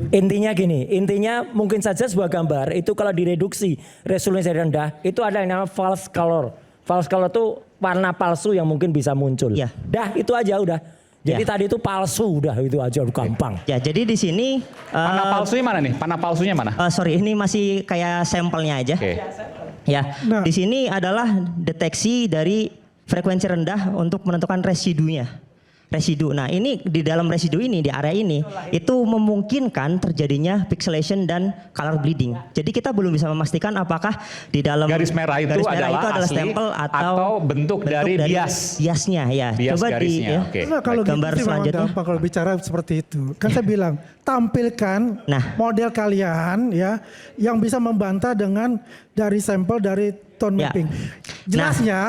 Intinya gini, intinya mungkin saja sebuah gambar itu kalau direduksi resolusi rendah itu ada yang namanya false color. False color itu warna palsu yang mungkin bisa muncul. Ya. Dah itu aja udah. Jadi Ya. tadi itu palsu udah itu aja gampang. Ya, jadi di sini Panah palsunya mana nih? Panah palsunya mana? sorry, ini masih kayak sampelnya aja. Oke. Ya, Nah. di sini adalah deteksi dari frekuensi rendah untuk menentukan residunya. Residu. Nah, ini di dalam residu ini di area ini itu memungkinkan terjadinya pixelation dan color bleeding. Jadi kita belum bisa memastikan apakah di dalam Garis merah itu adalah asli stempel atau bentuk dari bias. biasnya ya. Bias Coba garisnya, ya. oke. Nah, kalau Gambar gitu sih memang selanjutnya. gampang kalau bicara seperti itu. Kan saya bilang tampilkan Nah. model kalian ya yang bisa membantah dengan dari sampel dari tone Ya. mapping. Jelasnya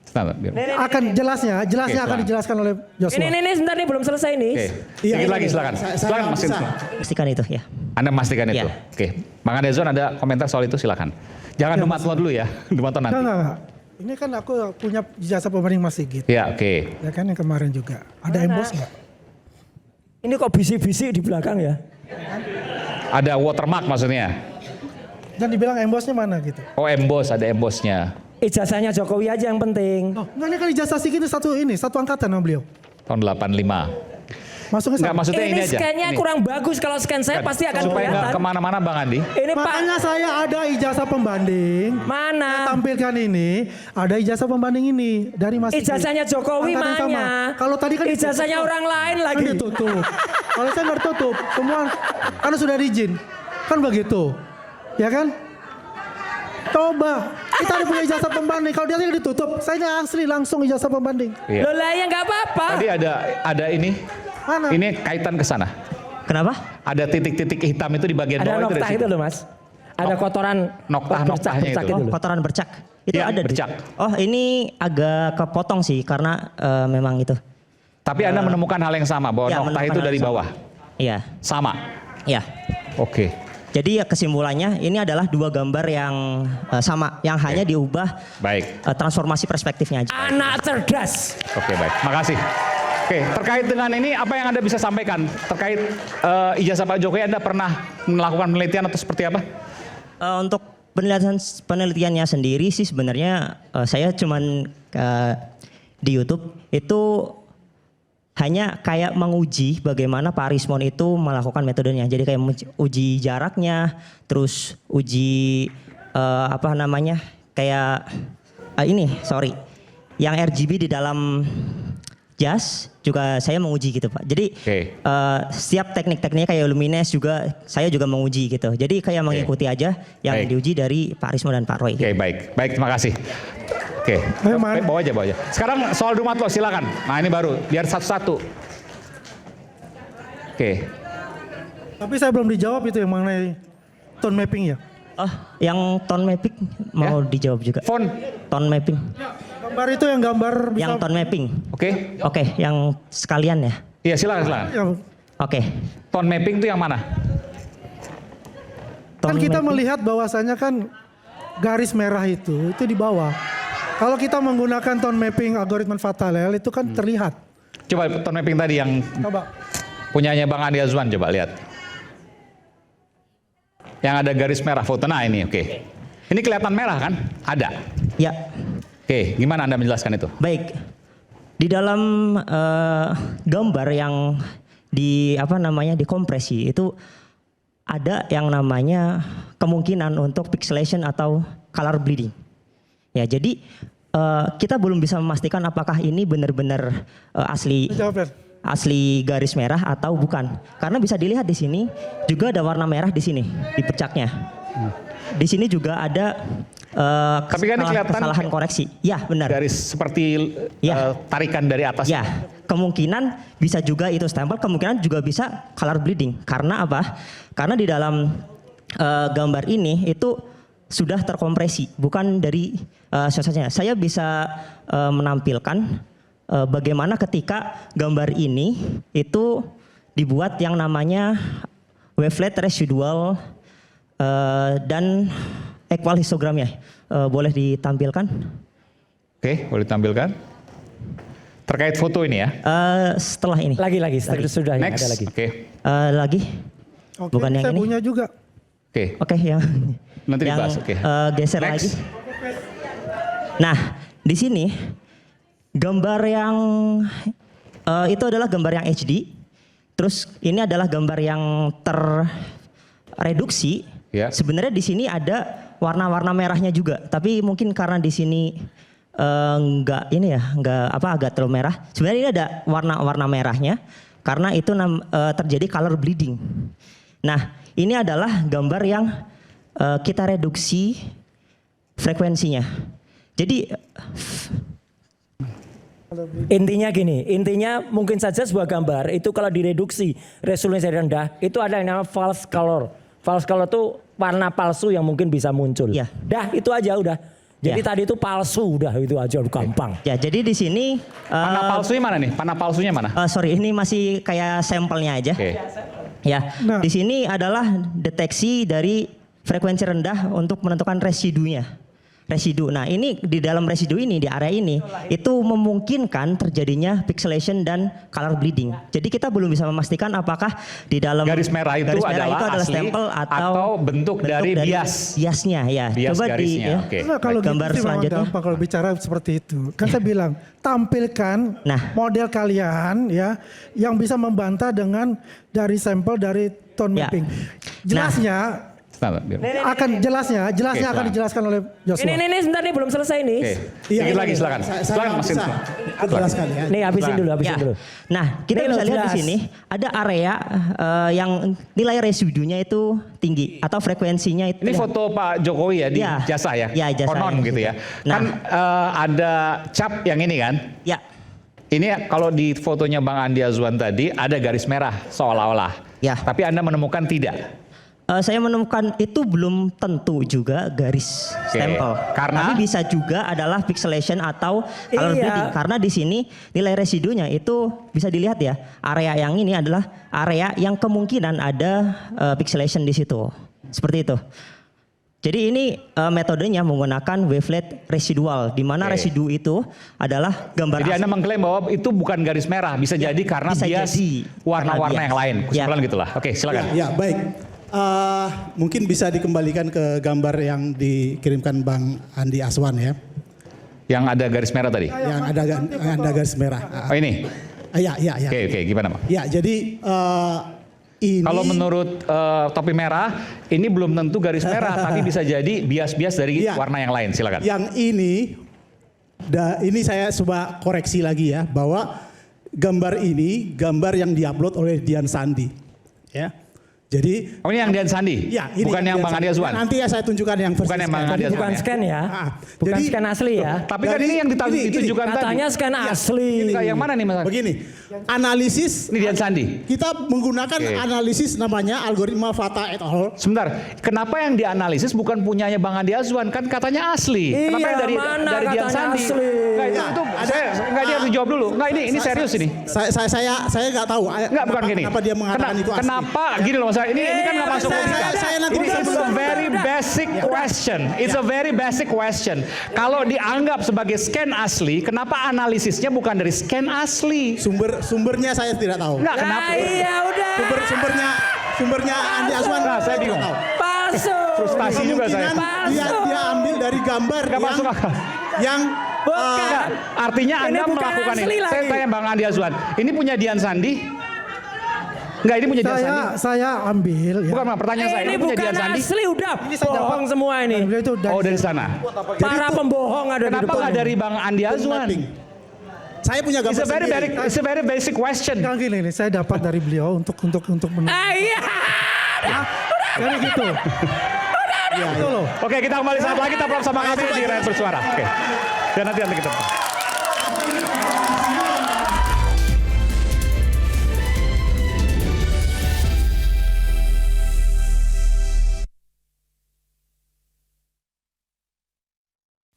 Sebentar, biar. akan jelasnya Oke, akan silakan. dijelaskan oleh Joshua. Ini sebentar nih belum selesai nih. Oke. Iya, Sedikit ini. lagi silakan. Silakan Mas Indra. Pastikan itu ya. Anda memastikan Iya. itu. Oke. Bang Adezon ada komentar soal itu silakan. Jangan Ya, Dumatlo dulu ya. Dumatlo nanti. Enggak. Ini kan aku punya jasa pembanding Mas Sigit. Ya, oke. Ya kan yang kemarin juga. Ada emboss nggak? Ini kok bisik-bisik di belakang ya? Ada watermark maksudnya. Dan dibilang embossnya mana gitu. Oh, emboss, ada embossnya. Ijazahnya Jokowi aja yang penting. Oh, enggak, ini kan ijazah Sigit satu angkatan sama beliau. Tahun 85. Masuknya Enggak, sama. maksudnya ini Ini aja. scan-nya Ini. kurang bagus kalau scan saya pasti akan Supaya nggak kelihatan. kemana-mana Bang Andi. Ini Pak Makanya saya ada ijazah pembanding. mana? Tampilkan ini, ada ijazah pembanding ini dari Mas Sigit. Ijazahnya Jokowi Angkatan yang sama. mana? Kalau tadi kan Ijazahnya ditutup. orang lain Kan lagi. ditutup. Kalau saya nggak tutup, semua karena sudah diizin. Kan begitu. Ya kan? Coba, kita ada punya ijazah pembanding. Kalau dia ditutup, saya ini asli langsung ijazah pembanding. Iya. Loh lah ya nggak apa-apa. Tadi ada ini. Mana? Ini kaitan ke sana. Kenapa? Ada titik-titik hitam itu di bagian Ada bawah itu noktah dari itu situ. loh mas. Ada kotoran Noktah-noktahnya bercak-bercak itu. Oh, loh. kotoran bercak. Itu Iya, ada. bercak. Oh, ini agak kepotong sih karena memang itu. Tapi Anda menemukan hal yang sama bahwa Ya, noktah menemukan itu hal dari yang sama. bawah. Iya. Sama. Iya. Oke. Jadi ya kesimpulannya ini adalah dua gambar yang sama, yang hanya diubah Baik. transformasi perspektifnya aja. Anak cerdas. Oke, baik. Makasih. Oke, terkait dengan ini apa yang Anda bisa sampaikan terkait ijazah Pak Jokowi? Anda pernah melakukan penelitian atau seperti apa? Untuk penelitiannya sendiri sih sebenarnya saya cuman di YouTube itu hanya kayak menguji bagaimana Pak Rismon itu melakukan metodenya. Jadi kayak uji jaraknya, terus uji apa namanya kayak yang RGB di dalam jas juga saya menguji gitu Pak. Jadi Oke. setiap teknik-tekniknya kayak Lumines juga saya juga menguji gitu. Jadi kayak mengikuti aja yang Baik. diuji dari Pak Rismon dan Pak Roy. Oke, baik. Baik, terima kasih. Oke. Ayo, Man. Bawa aja. Sekarang soal Dumatlo silakan. Nah, ini baru biar satu-satu. Oke. Tapi saya belum dijawab itu yang mengenai tone mapping ya. Oh, yang tone mapping mau dijawab juga. Font. Tone mapping. Gambar itu yang gambar bisa. Yang tone mapping. Oke. Oke, yang sekalian ya. Iya, silakan. Ya, Oke. Tone mapping itu yang mana? kan Tone kita mapping. melihat bahwasanya kan garis merah itu di bawah. Kalau kita menggunakan tone mapping algoritma Fatalel itu kan terlihat. Coba tone mapping tadi yang Coba. punyanya Bang Andi Azwan, coba lihat. Yang ada garis merah foto. Nah, ini oke. Ini kelihatan merah kan? Ada. Ya, Oke, gimana Anda menjelaskan itu? baik. Di dalam gambar yang dikompresi itu ada yang namanya kemungkinan untuk pixelation atau color bleeding. Ya, jadi kita belum bisa memastikan apakah ini benar-benar asli Jawab, Ben. asli garis merah atau bukan. Karena bisa dilihat di sini juga ada warna merah di sini di bercaknya. Di sini juga ada Tapi kan ini kelihatan kesalahan koreksi. Ya, benar. garis seperti Ya. tarikan dari atas. Ya, kemungkinan bisa juga itu stempel, kemungkinan juga bisa color bleeding. Karena apa? Karena di dalam gambar ini itu sudah terkompresi, bukan dari sensasinya. Saya bisa menampilkan bagaimana ketika gambar ini itu dibuat yang namanya wavelet residual dan equal histogram ya. Boleh ditampilkan? Oke, boleh ditampilkan. Terkait foto ini ya. Setelah ini. Lagi setelah sudah ini Next. ada lagi. Oke. Lagi. Oke, Bukan yang saya ini. punya juga. Oke, Oke, yang nanti yang dibahas. Oke. geser Next. lagi. Nah, di sini gambar yang itu adalah gambar yang HD. Terus ini adalah gambar yang terreduksi. Ya. Sebenarnya di sini ada warna-warna merahnya juga, tapi mungkin karena di sini enggak ini ya, enggak apa agak terlalu merah. Sebenarnya ini ada warna-warna merahnya karena itu terjadi color bleeding. Nah, ini adalah gambar yang kita reduksi frekuensinya. Jadi Intinya gini, intinya mungkin saja sebuah gambar itu kalau direduksi resolusi rendah itu ada yang namanya false color. False color itu warna palsu yang mungkin bisa muncul. Ya. Dah itu aja udah. Jadi Ya. tadi itu palsu udah itu aja gampang. ya, jadi di sini Panah palsunya mana nih? Panah palsunya mana? sorry, ini masih kayak sampelnya aja. Oke. Ya, Nah. di sini adalah deteksi dari frekuensi rendah untuk menentukan residunya. Residu. Nah, ini di dalam residu ini di area ini itu memungkinkan terjadinya pixelation dan color bleeding. Jadi kita belum bisa memastikan apakah di dalam Garis merah itu adalah asli stempel atau bentuk dari bias. biasnya ya. Bias Coba garisnya, oke. Nah, kalau gambar gitu sih memang selanjutnya. gampang kalau bicara seperti itu. Kan saya bilang tampilkan Nah. model kalian ya yang bisa membantah dengan dari sampel dari tone Ya. mapping. Jelasnya Sebentar, biar- akan jelasnya Oke, akan silakan. dijelaskan oleh Joshua. Ini sebentar nih belum selesai nih. Oke. Iya, Sedikit ini. lagi silakan. Saya Silakan Mas bisa Indra. jelaskan ya. Nih habisin dulu, habisin Ya. dulu. Nah, kita Ini bisa loh, lihat di jelas. sini ada area yang nilai residunya itu tinggi atau frekuensinya itu. Ini foto Pak Jokowi ya di Ya. jasa ya? Ya, jasa Konon ya. gitu ya. Nah. Kan ada cap yang ini kan? Ya. Ini kalau di fotonya Bang Andi Azwan tadi ada garis merah seolah-olah. Ya. Tapi Anda menemukan tidak. Saya menemukan itu belum tentu juga garis stempel. Karena? Tapi bisa juga adalah pixelation atau color Iya. bleeding. Karena di sini nilai residunya itu bisa dilihat ya. Area yang ini adalah area yang kemungkinan ada pixelation di situ. Seperti itu. Jadi ini metodenya menggunakan wavelet residual, di mana Oke. residu itu adalah gambar Jadi asli. Anda mengklaim bahwa itu bukan garis merah, bisa jadi karena bisa bias jadi warna-warna karena yang lain. bias. Kesimpulan Ya. gitulah. Oke, silakan. Ya, baik. Mungkin bisa dikembalikan ke gambar yang dikirimkan Bang Andi Aswan ya. Yang ada garis merah tadi. Yang ada garis merah. Oh ini. Ya, ya, ya. Oke, gimana Bang? Ya, jadi ini Kalau menurut topi merah, ini belum tentu garis merah, tapi bisa jadi bias-bias dari Iya. warna yang lain. Silakan. yang ini saya coba koreksi lagi ya, bahwa gambar ini gambar yang diupload oleh Dian Sandi. Ya. Jadi Oh ini yang Dian Sandi? ya, ini Bukan yang Dian Bang Sandi. Andi Azwan? Nanti ya saya tunjukkan yang versi Bukan yang Bang scan. Andi Azwan. Bukan ya? scan ya. Bukan Jadi- scan asli ya. Tapi kan Jadi, ini yang gini, ditunjukkan tadi. Katanya scan asli. Ini kayak yang mana nih Mas? Begini, analisis Ini Dian Sandi. kita menggunakan Oke. analisis namanya algoritma Fata et al. Sebentar, kenapa yang dianalisis bukan punyanya Bang Andi Azwan? Kan katanya asli. Iya, Kenapa yang dari mana Dian katanya Sandi? asli? Nggak, itu saya nggak dia harus dijawab dulu. Nggak ini serius ini. Saya nggak tahu. Nggak bukan gini. Kenapa dia mengatakan itu asli? Kenapa gini loh Mas? Ini kan nggak masuk Saya- logika. saya nanti Ini bisa it's a belum- very basic question. It's a very basic question. Kalau dianggap sebagai scan asli, kenapa analisisnya bukan dari scan asli? Sumbernya saya tidak tahu. Nggak, kenapa? Iya udah. Sumbernya Andi Aswan. Nah, saya bingung. tidak tahu. Palsu. Frustasi juga saya. Kemungkinan dia ambil dari gambar Nggak masuk akal. yang Bukan. Nggak, artinya Ini Anda bukan melakukan asli ini. Saya lagi. tanya Bang Andi Azwan, ini punya Dian Sandi? Enggak, ini punya Dian Sandi. Saya ambil ya. Bukan, Bang, pertanyaan saya. Ini Ini punya bukan Dian Sandi? asli udah. saya Bohong jawab. semua ini. Dan itu Oh, dari sana. Para pembohong ada di Kenapa depan. nggak dari Bang Andi Azwan? mapping. Saya punya gambar sendiri. It's a very basic question. Yang gini nih, saya dapat dari beliau untuk Iya. Jadi gitu. Gitu loh. Oke, kita kembali saat lagi tetap bersama kami di Rakyat Bersuara. Oke. Dan nanti kita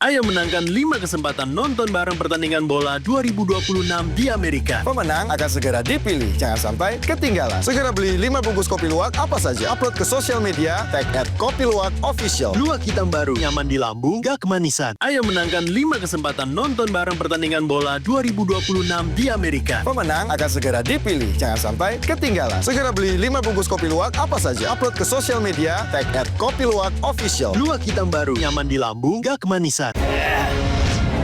Ayo menangkan 5 kesempatan nonton bareng pertandingan bola 2026 di Amerika. Pemenang akan segera dipilih, jangan sampai ketinggalan. Segera beli 5 bungkus kopi luwak apa saja. Upload ke sosial media, tag @kopiluwakofficial. Luwak hitam baru, nyaman di lambung, gak kemanisan. Ayo menangkan 5 kesempatan nonton bareng pertandingan bola 2026 di Amerika. Pemenang akan segera dipilih, jangan sampai ketinggalan. Segera beli 5 bungkus kopi luwak apa saja. Upload ke sosial media, tag @kopiluwakofficial. Luwak hitam baru, nyaman di lambung, gak kemanisan.